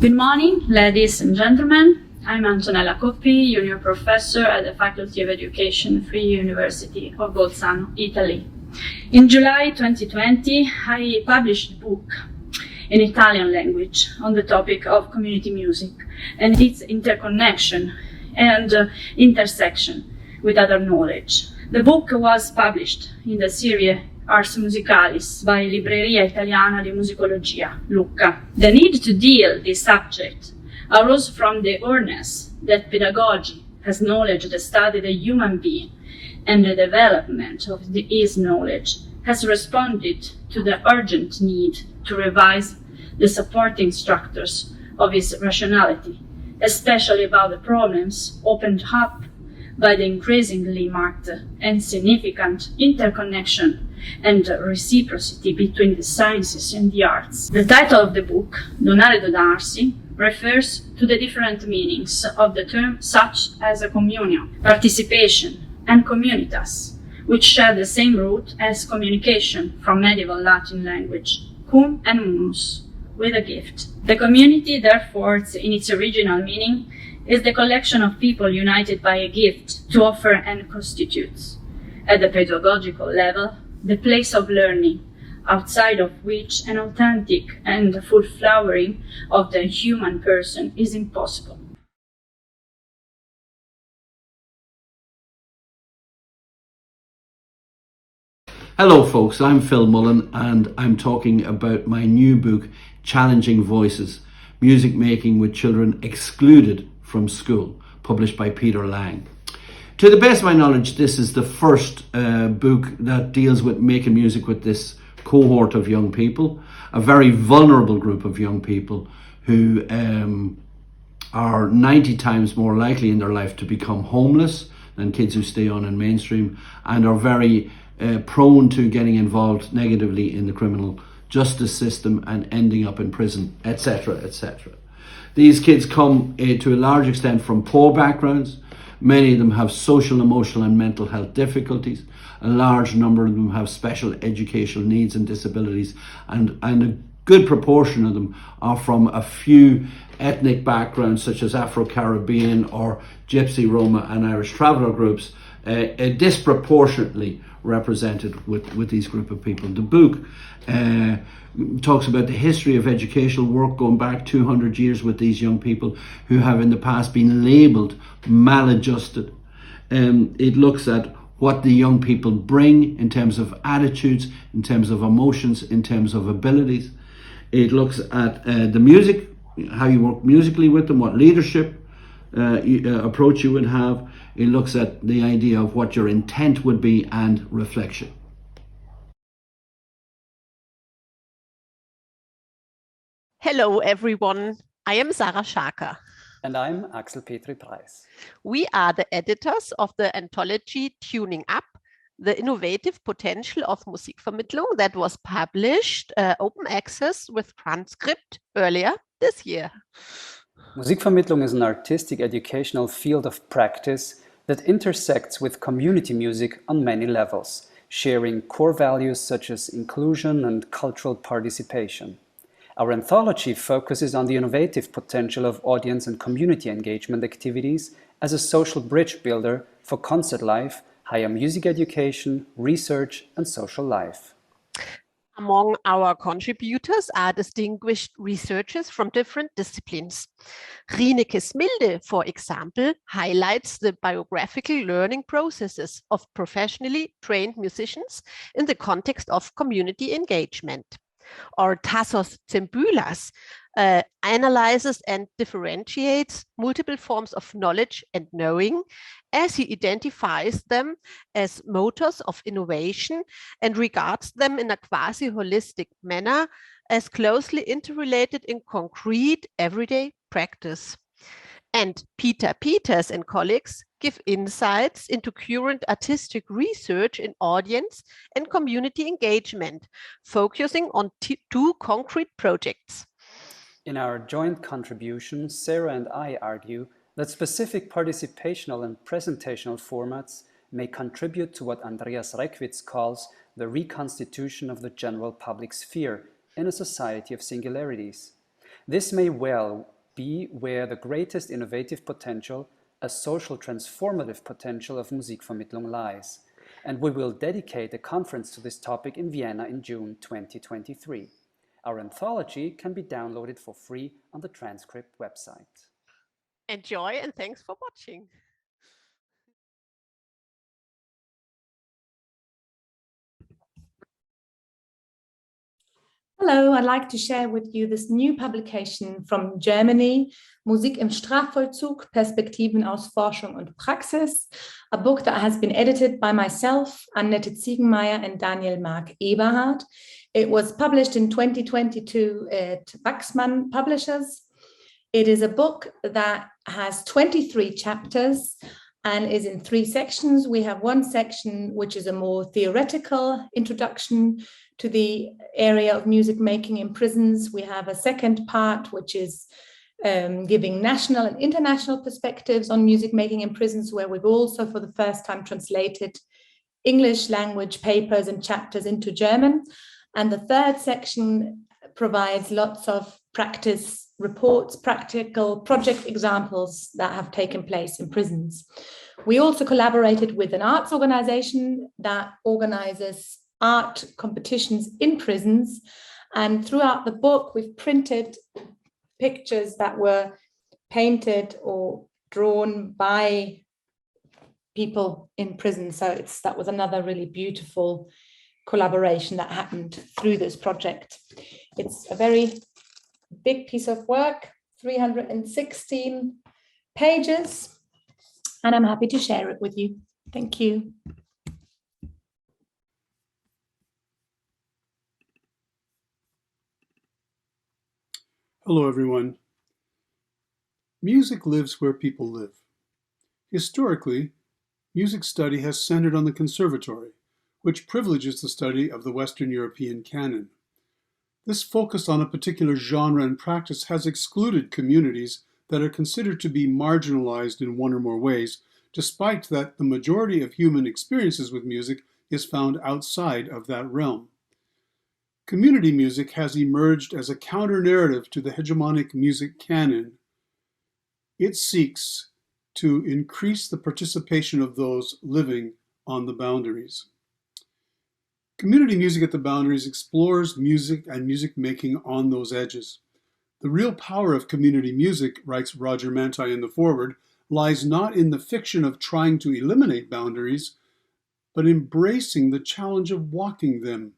Good morning, ladies and gentlemen. I'm Antonella Coppi, Junior Professor at the Faculty of Education, Free University of Bolzano, Italy. In July 2020, I published a book in Italian language on the topic of community music and its interconnection and intersection with other knowledge. The book was published in the series Ars Musicalis by Libreria Italiana di Musicologia, Lucca. The need to deal this subject arose from the awareness that pedagogy has knowledge that study the human being, and the development of his knowledge has responded to the urgent need to revise the supporting structures of his rationality, especially about the problems opened up by the increasingly marked and significant interconnection and reciprocity between the sciences and the arts. The title of the book, Donare do darsi, refers to the different meanings of the term, such as a communion, participation, and communitas, which share the same root as communication from medieval Latin language, cum and munus, with a gift. The community, therefore, in its original meaning, is the collection of people united by a gift to offer and constitutes, at the pedagogical level, the place of learning, outside of which an authentic and full flowering of the human person is impossible. Hello folks, I'm Phil Mullen and I'm talking about my new book, Challenging Voices, Music Making with Children Excluded from School, published by Peter Lang. To the best of my knowledge, this is the first book that deals with making music with this cohort of young people, a very vulnerable group of young people who are 90 times more likely in their life to become homeless than kids who stay on in mainstream, and are very prone to getting involved negatively in the criminal justice system and ending up in prison, etc., etc. These kids come to a large extent from poor backgrounds. Many of them have social, emotional and mental health difficulties. A large number of them have special educational needs and disabilities, and a good proportion of them are from a few ethnic backgrounds such as Afro-Caribbean or Gypsy, Roma and Irish traveller groups, disproportionately represented with these group of people. The book talks about the history of educational work going back 200 years with these young people who have in the past been labelled maladjusted. It looks at what the young people bring in terms of attitudes, in terms of emotions, in terms of abilities. It looks at the music, how you work musically with them, what leadership approach you would have. It looks at the idea of what your intent would be and reflection. Hello everyone, I am Sarah Schaker. And I'm Axel Petri Preis. We are the editors of the anthology Tuning Up, the innovative potential of Musikvermittlung that was published open access with transcript earlier this year. Musikvermittlung is an artistic educational field of practice that intersects with community music on many levels, sharing core values such as inclusion and cultural participation. Our anthology focuses on the innovative potential of audience and community engagement activities as a social bridge builder for concert life, higher music education, research and social life. Among our contributors are distinguished researchers from different disciplines. Rieneke Smilde, for example, highlights the biographical learning processes of professionally trained musicians in the context of community engagement. Or Tassos Tsembulas analyzes and differentiates multiple forms of knowledge and knowing as he identifies them as motors of innovation and regards them in a quasi-holistic manner as closely interrelated in concrete everyday practice. And Peter Peters and colleagues give insights into current artistic research in audience and community engagement, focusing on two concrete projects. In our joint contribution, Sarah and I argue that specific participational and presentational formats may contribute to what Andreas Reckwitz calls the reconstitution of the general public sphere in a society of singularities. This may well be where the greatest innovative potential, a social transformative potential of Musikvermittlung lies. And we will dedicate a conference to this topic in Vienna in June 2023. Our anthology can be downloaded for free on the Transcript website. Enjoy and thanks for watching. Hello, I'd like to share with you this new publication from Germany, Musik im Strafvollzug, Perspektiven aus Forschung und Praxis, a book that has been edited by myself, Annette Ziegenmeier and Daniel Mark Eberhard. It was published in 2022 at Wachsmann Publishers. It is a book that has 23 chapters and is in 3 sections. We have one section which is a more theoretical introduction to the area of music making in prisons. We have a second part which is giving national and international perspectives on music making in prisons, where we've also for the first time translated English language papers and chapters into German. And the third section provides lots of practice reports, practical project examples that have taken place in prisons. We also collaborated with an arts organization that organizes art competitions in prisons. And throughout the book, we've printed pictures that were painted or drawn by people in prison. So that was another really beautiful collaboration that happened through this project. It's a very big piece of work, 316 pages, and I'm happy to share it with you. Thank you. Hello, everyone. Music lives where people live. Historically, music study has centered on the conservatory, which privileges the study of the Western European canon. This focus on a particular genre and practice has excluded communities that are considered to be marginalized in one or more ways, despite that the majority of human experiences with music is found outside of that realm. Community music has emerged as a counter-narrative to the hegemonic music canon. It seeks to increase the participation of those living on the boundaries. Community music at the boundaries explores music and music making on those edges. The real power of community music, writes Roger Manti in the foreword, lies not in the fiction of trying to eliminate boundaries, but embracing the challenge of walking them.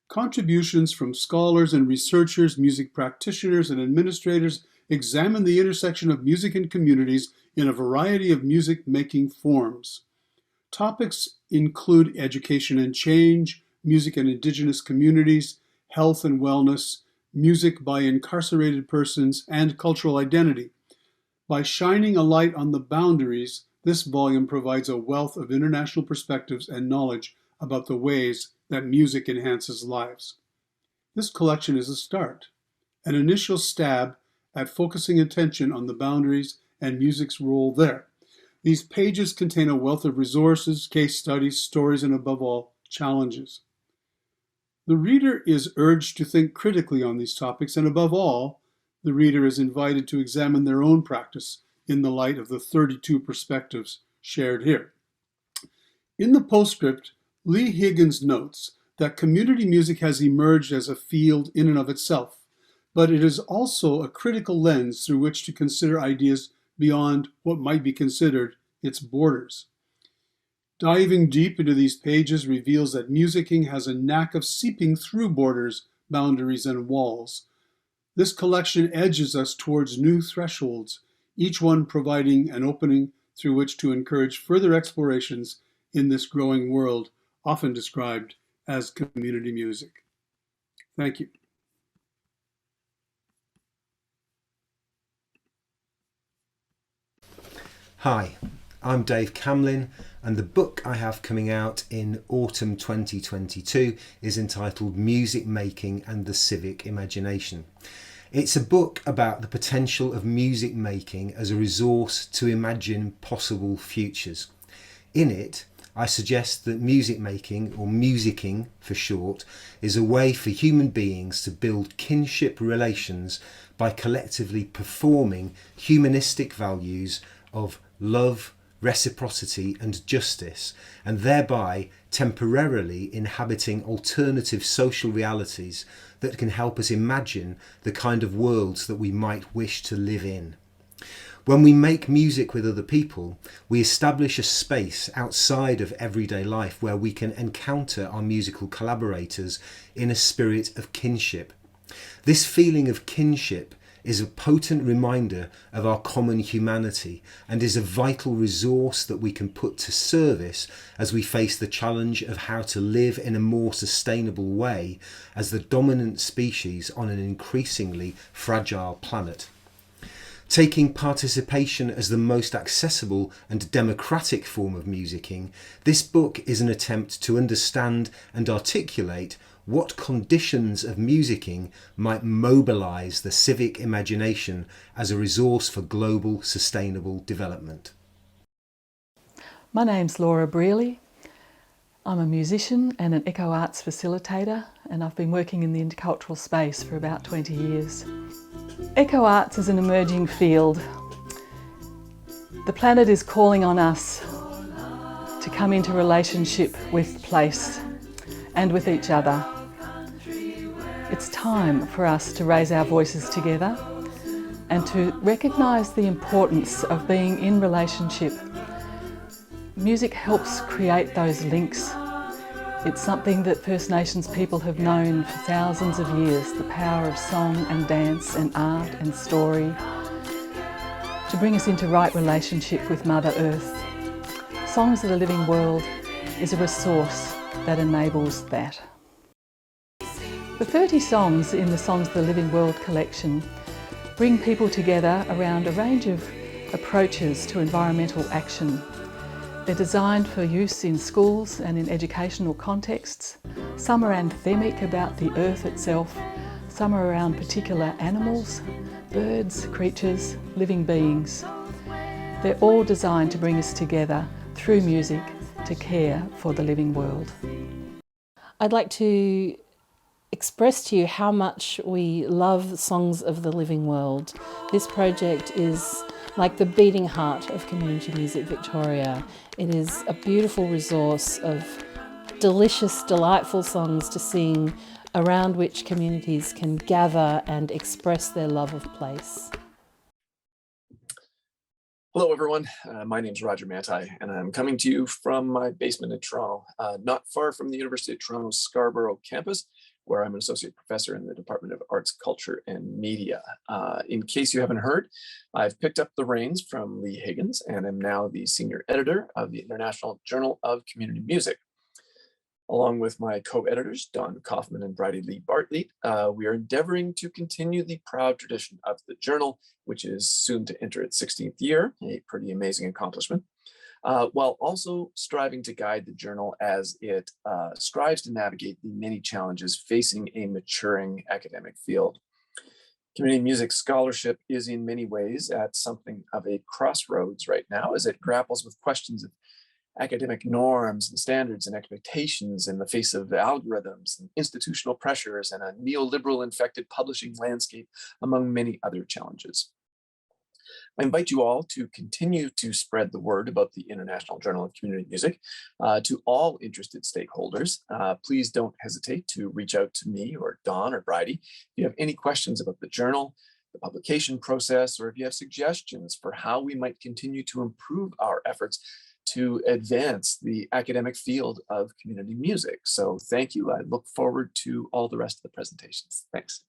Contributions from scholars and researchers, music practitioners, and administrators examine the intersection of music and communities in a variety of music-making forms. Topics include education and change, music and indigenous communities, health and wellness, music by incarcerated persons, and cultural identity. By shining a light on the boundaries, this volume provides a wealth of international perspectives and knowledge about the ways that music enhances lives. This collection is a start, an initial stab at focusing attention on the boundaries and music's role there. These pages contain a wealth of resources, case studies, stories, and above all, challenges. The reader is urged to think critically on these topics, and above all, the reader is invited to examine their own practice in the light of the 32 perspectives shared here. In the postscript, Lee Higgins notes that community music has emerged as a field in and of itself, but it is also a critical lens through which to consider ideas beyond what might be considered its borders. Diving deep into these pages reveals that musicking has a knack of seeping through borders, boundaries, and walls. This collection edges us towards new thresholds, each one providing an opening through which to encourage further explorations in this growing world, often described as community music. Thank you. Hi, I'm Dave Camlin, and the book I have coming out in autumn 2022 is entitled Music Making and the Civic Imagination. It's a book about the potential of music making as a resource to imagine possible futures. In it, I suggest that music making, or musicking for short, is a way for human beings to build kinship relations by collectively performing humanistic values of love, reciprocity and justice, and thereby temporarily inhabiting alternative social realities that can help us imagine the kind of worlds that we might wish to live in. When we make music with other people, we establish a space outside of everyday life where we can encounter our musical collaborators in a spirit of kinship. This feeling of kinship is a potent reminder of our common humanity and is a vital resource that we can put to service as we face the challenge of how to live in a more sustainable way as the dominant species on an increasingly fragile planet. Taking participation as the most accessible and democratic form of musicking, this book is an attempt to understand and articulate what conditions of musicking might mobilise the civic imagination as a resource for global sustainable development. My name's Laura Brearley. I'm a musician and an Echo Arts facilitator, and I've been working in the intercultural space for about 20 years. Echo Arts is an emerging field. The planet is calling on us to come into relationship with place and with each other. It's time for us to raise our voices together and to recognise the importance of being in relationship. Music helps create those links. It's something that First Nations people have known for thousands of years, the power of song and dance and art and story to bring us into right relationship with Mother Earth. Songs of the Living World is a resource that enables that. The 30 songs in the Songs of the Living World collection bring people together around a range of approaches to environmental action. They're designed for use in schools and in educational contexts. Some are anthemic about the earth itself, some are around particular animals, birds, creatures, living beings. They're all designed to bring us together through music to care for the living world. I'd like to express to you how much we love Songs of the Living World. This project is like the beating heart of Community Music Victoria. It is a beautiful resource of delicious, delightful songs to sing around which communities can gather and express their love of place. Hello everyone, my name is Roger Manti and I'm coming to you from my basement in Toronto, not far from the University of Toronto's Scarborough campus, where I'm an associate professor in the Department of Arts, Culture and Media. In case you haven't heard, I've picked up the reins from Lee Higgins and am now the senior editor of the International Journal of Community Music. Along with my co-editors, Don Kaufman and Bridie Lee Bartlett, we are endeavoring to continue the proud tradition of the journal, which is soon to enter its 16th year, a pretty amazing accomplishment, while also striving to guide the journal as it strives to navigate the many challenges facing a maturing academic field. Community music scholarship is in many ways at something of a crossroads right now as it grapples with questions of academic norms and standards and expectations in the face of algorithms and institutional pressures and a neoliberal infected publishing landscape, among many other challenges. I invite you all to continue to spread the word about the International Journal of Community Music to all interested stakeholders. Please don't hesitate to reach out to me or Don or Bridie if you have any questions about the journal, the publication process, or if you have suggestions for how we might continue to improve our efforts to advance the academic field of community music. So thank you. I look forward to all the rest of the presentations. Thanks.